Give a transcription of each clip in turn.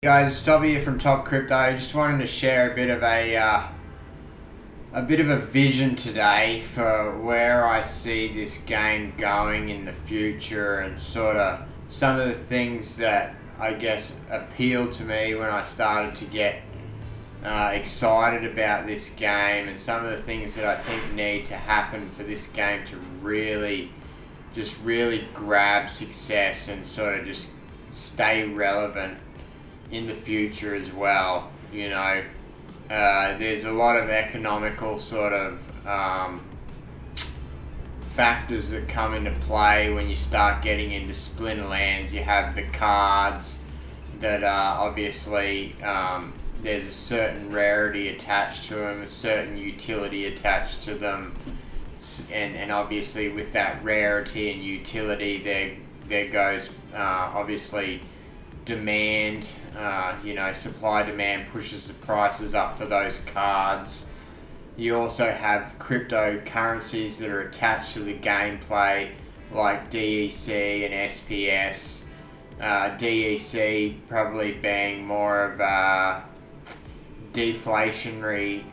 Guys, it's Toby here from Top Crypto. Just wanted to share a bit of a vision today for where I see this game going in the future, and sort of some of the things that I guess appealed to me when I started to get excited about this game, and some of the things that I think need to happen for this game to really grab success and sort of just stay relevant in the future as well. There's a lot of economical sort of factors that come into play when you start getting into Splinterlands. You have the cards that obviously there's a certain rarity attached to them, a certain utility attached to them, and obviously with that rarity and utility there goes obviously demand. Supply demand pushes the prices up for those cards. You also have cryptocurrencies that are attached to the gameplay, like DEC and SPS. DEC probably being more of a deflationary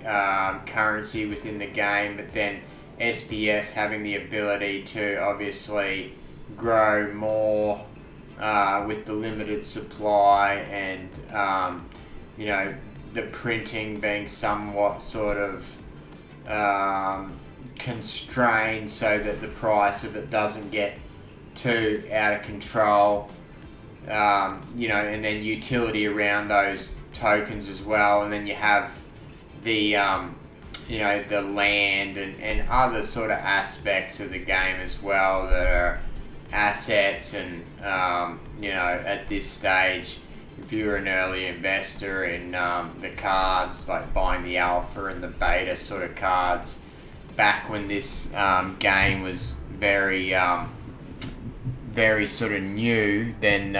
currency within the game, but then SPS having the ability to obviously grow more with the limited supply, and the printing being somewhat sort of constrained so that the price of it doesn't get too out of control, and then utility around those tokens as well. And then you have the the land and other sort of aspects of the game as well that are assets. And at this stage, if you're an early investor in the cards, like buying the alpha and the beta sort of cards back when this game was very sort of new, then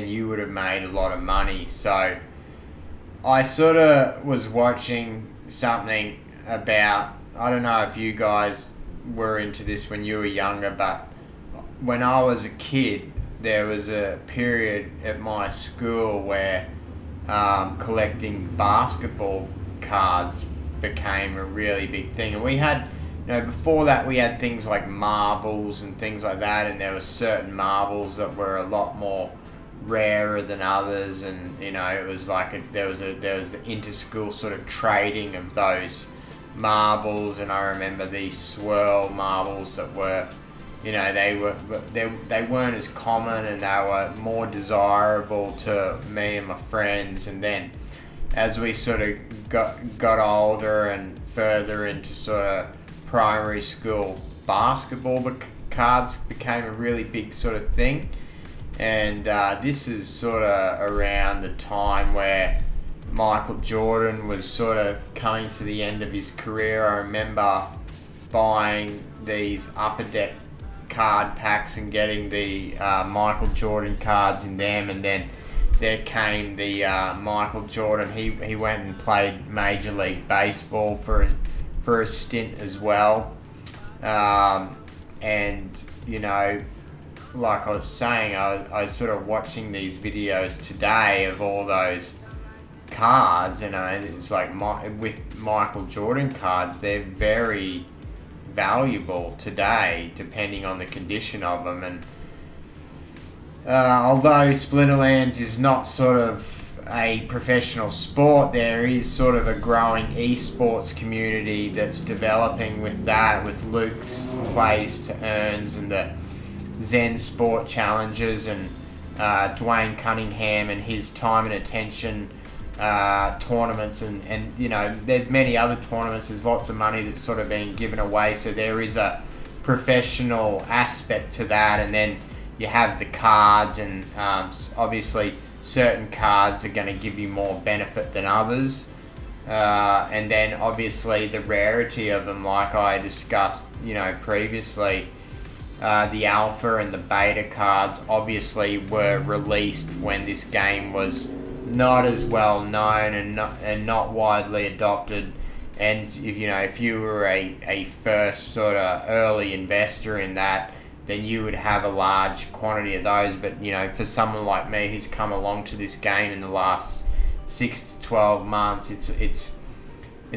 you would have made a lot of money. So I sort of was watching something about, I don't know if you guys were into this when you were younger, but when I was a kid, there was a period at my school where collecting basketball cards became a really big thing. And we had, before that we had things like marbles and things like that, and there were certain marbles that were a lot more rarer than others, and it was like there was the inter-school sort of trading of those marbles. And I remember these swirl marbles that were, they weren't as common, and they were more desirable to me and my friends. And then as we sort of got older and further into sort of primary school, basketball cards became a really big sort of thing. And this is sort of around the time where Michael Jordan was sort of coming to the end of his career. I remember buying these Upper Deck card packs and getting the Michael Jordan cards in them, and then there came the Michael Jordan. He went and played Major League Baseball for a stint as well, and like I was saying, I was sort of watching these videos today of all those cards, and it's like with Michael Jordan cards, they're very valuable today depending on the condition of them. And although Splinterlands is not sort of a professional sport, there is sort of a growing esports community that's developing with that, with Luke's Plays to Earns and the Zen Sport Challenges, and Dwayne Cunningham and his time and attention tournaments, and there's many other tournaments. There's lots of money that's sort of being given away, so there is a professional aspect to that. And then you have the cards, and obviously certain cards are going to give you more benefit than others, and then obviously the rarity of them, like I discussed previously. The alpha and the beta cards obviously were released when this game was not as well known and not widely adopted. And if you were a first sort of early investor in that, then you would have a large quantity of those. But you know, for someone like me who's come along to this game in the last 6 to 12 months, it's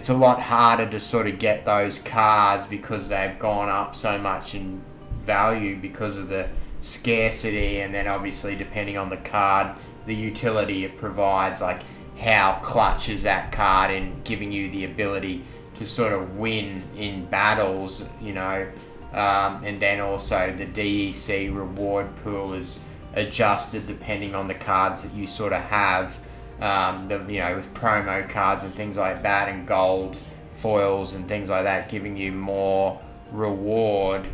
a lot harder to sort of get those cards because they've gone up so much in value because of the scarcity, and then obviously depending on the card, the utility it provides, like how clutch is that card in giving you the ability to sort of win in battles, you know. And then also the DEC reward pool is adjusted depending on the cards that you sort of have, you know, with promo cards and things like that, and gold foils and things like that, giving you more reward.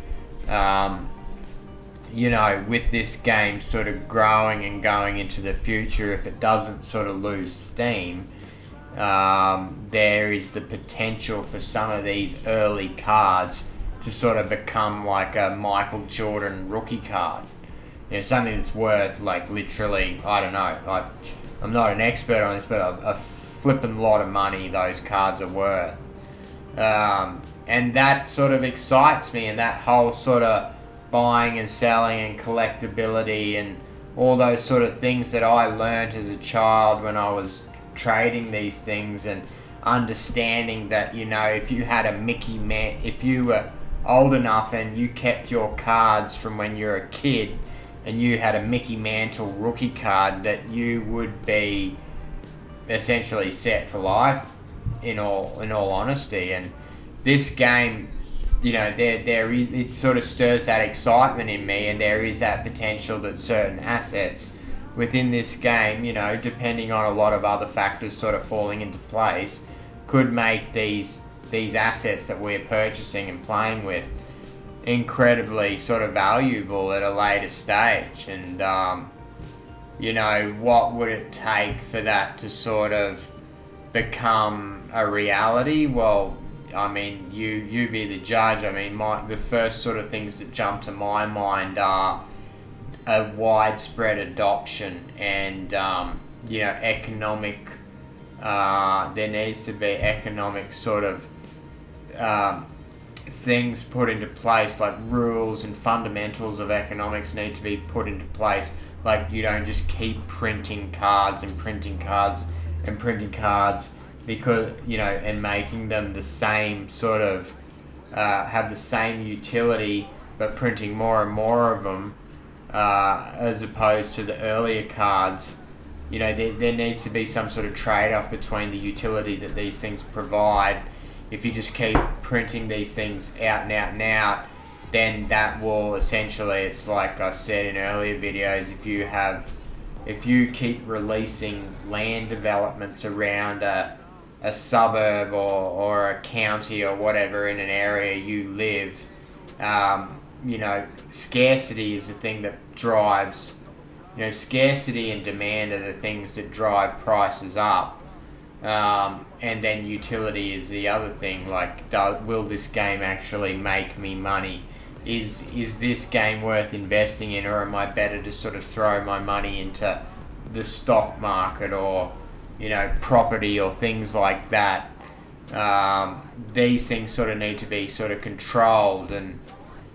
You know, with this game sort of growing and going into the future, if it doesn't sort of lose steam, there is the potential for some of these early cards to sort of become like a Michael Jordan rookie card. You know, something that's worth like literally, I don't know, I'm not an expert on this, but a flipping lot of money those cards are worth. And that sort of excites me, and that whole sort of buying and selling and collectability and all those sort of things that I learned as a child when I was trading these things, and understanding that, you know, if you had a if you were old enough and you kept your cards from when you're a kid and you had a Mickey Mantle rookie card, that you would be essentially set for life, in all honesty. And this game, you know, there is, it sort of stirs that excitement in me, and there is that potential that certain assets within this game, you know, depending on a lot of other factors sort of falling into place, could make these assets that we're purchasing and playing with incredibly sort of valuable at a later stage. And you know, what would it take for that to sort of become a reality? Well, I mean, you be the judge. I mean, the first sort of things that jump to my mind are a widespread adoption and you know, economic. There needs to be economic sort of things put into place, like rules and fundamentals of economics need to be put into place. Like, you don't just keep printing cards and printing cards and printing cards, because, you know, and making them the same sort of have the same utility, but printing more and more of them, as opposed to the earlier cards. You know, there needs to be some sort of trade-off between the utility that these things provide. If you just keep printing these things out and out and out, then that will essentially, it's like I said in earlier videos, if you keep releasing land developments around a suburb or a county or whatever in an area you live, you know, scarcity is the thing that drives, you know, scarcity and demand are the things that drive prices up. And then utility is the other thing, like, will this game actually make me money? Is this game worth investing in, or am I better to sort of throw my money into the stock market or, you know, property or things like that? These things sort of need to be sort of controlled, and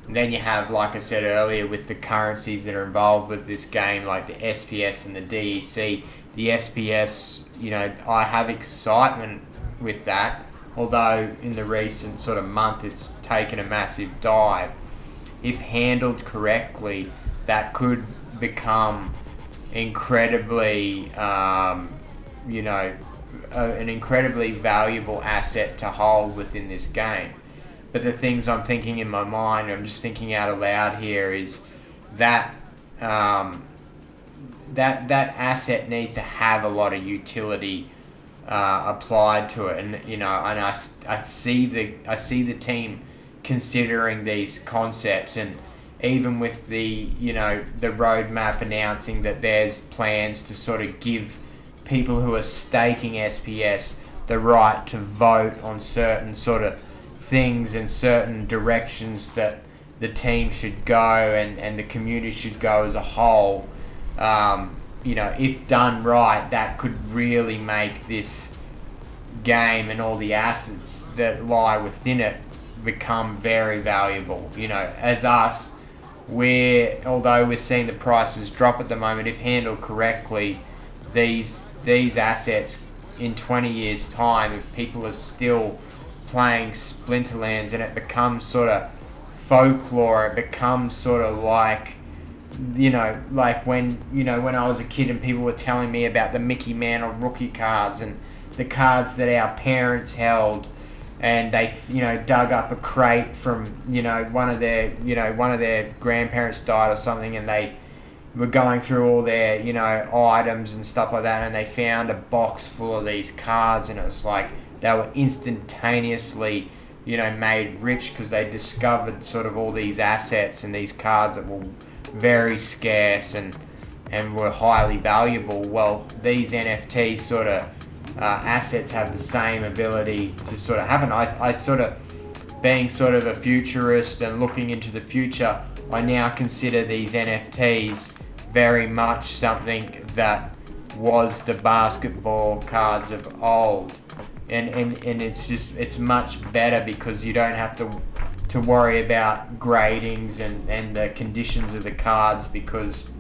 then you have, like I said earlier, with the currencies that are involved with this game, like the SPS and the DEC. The SPS, you know, I have excitement with that, although in the recent sort of month it's taken a massive dive. If handled correctly, that could become incredibly, you know, an incredibly valuable asset to hold within this game. But the things I'm thinking in my mind, I'm just thinking out aloud here, is that that asset needs to have a lot of utility applied to it, and you know, and I see the team considering these concepts, and even with the, you know, the roadmap announcing that there's plans to sort of give people who are staking SPS the right to vote on certain sort of things and certain directions that the team should go and the community should go as a whole. You know, if done right, that could really make this game and all the assets that lie within it become very valuable. You know, as us, although we're seeing the prices drop at the moment, if handled correctly, these assets in 20 years time, if people are still playing Splinterlands and it becomes sort of folklore, it becomes sort of like, like when I was a kid and people were telling me about the Mickey Mantle rookie cards and the cards that our parents held, and they dug up a crate from one of their grandparents died or something, and they were going through all their items and stuff like that, and they found a box full of these cards, and it was like they were instantaneously made rich because they discovered sort of all these assets and these cards that were very scarce and were highly valuable. Well, these NFT sort of assets have the same ability to sort of happen. I sort of, being sort of a futurist and looking into the future, I now consider these NFTs very much something that was the basketball cards of old. And it's much better because you don't have to worry about gradings and the conditions of the cards, because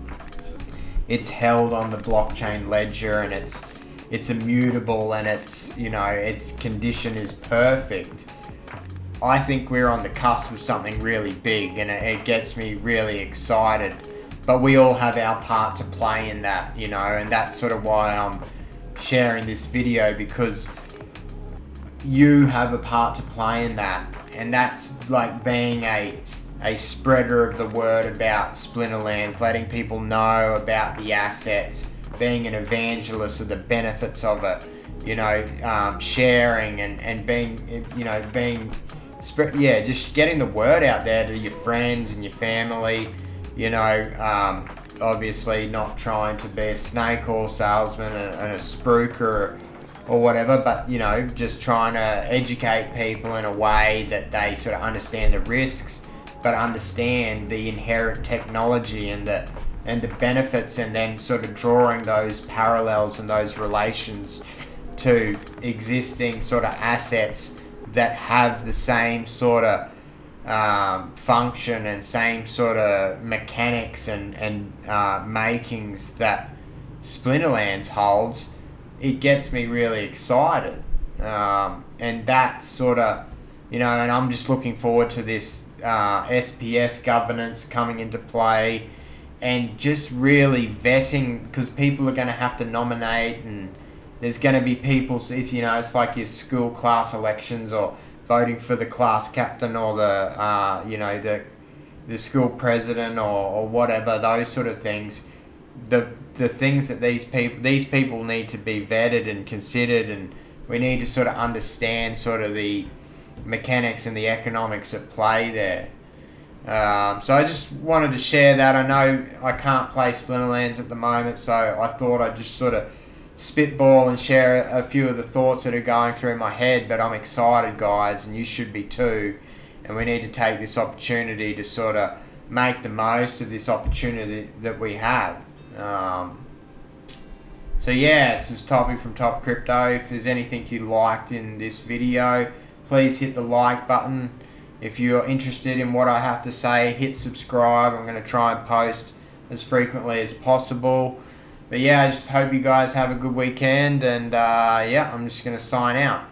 it's held on the blockchain ledger and it's immutable and its condition is perfect. I think we're on the cusp of something really big, and it gets me really excited. But we all have our part to play in that, and that's sort of why I'm sharing this video, because you have a part to play in that, and that's like being a spreader of the word about Splinterlands, letting people know about the assets, being an evangelist of the benefits of it, sharing and being just getting the word out there to your friends and your family, obviously not trying to be a snake oil salesman and a spruiker or whatever, but just trying to educate people in a way that they sort of understand the risks, but understand the inherent technology and the benefits, and then sort of drawing those parallels and those relations to existing sort of assets that have the same sort of function and same sort of mechanics and makings that Splinterlands holds. It gets me really excited, and that's sort of and I'm just looking forward to this SPS governance coming into play, and just really vetting, because people are going to have to nominate, and there's going to be people, it's like your school class elections or voting for the class captain or the school president or whatever, those sort of things. The things that these people need to be vetted and considered, and we need to sort of understand sort of the mechanics and the economics at play there. So I just wanted to share that. I know I can't play Splinterlands at the moment, so I thought I'd just sort of spitball and share a few of the thoughts that are going through my head. But I'm excited, guys, and you should be too. And we need to take this opportunity to sort of make the most of this opportunity that we have. So yeah, it's this topic from Top Crypto. If there's anything you liked in this video, please hit the like button. If you're interested in what I have to say, hit subscribe. I'm going to try and post as frequently as possible. But yeah, I just hope you guys have a good weekend, and I'm just going to sign out.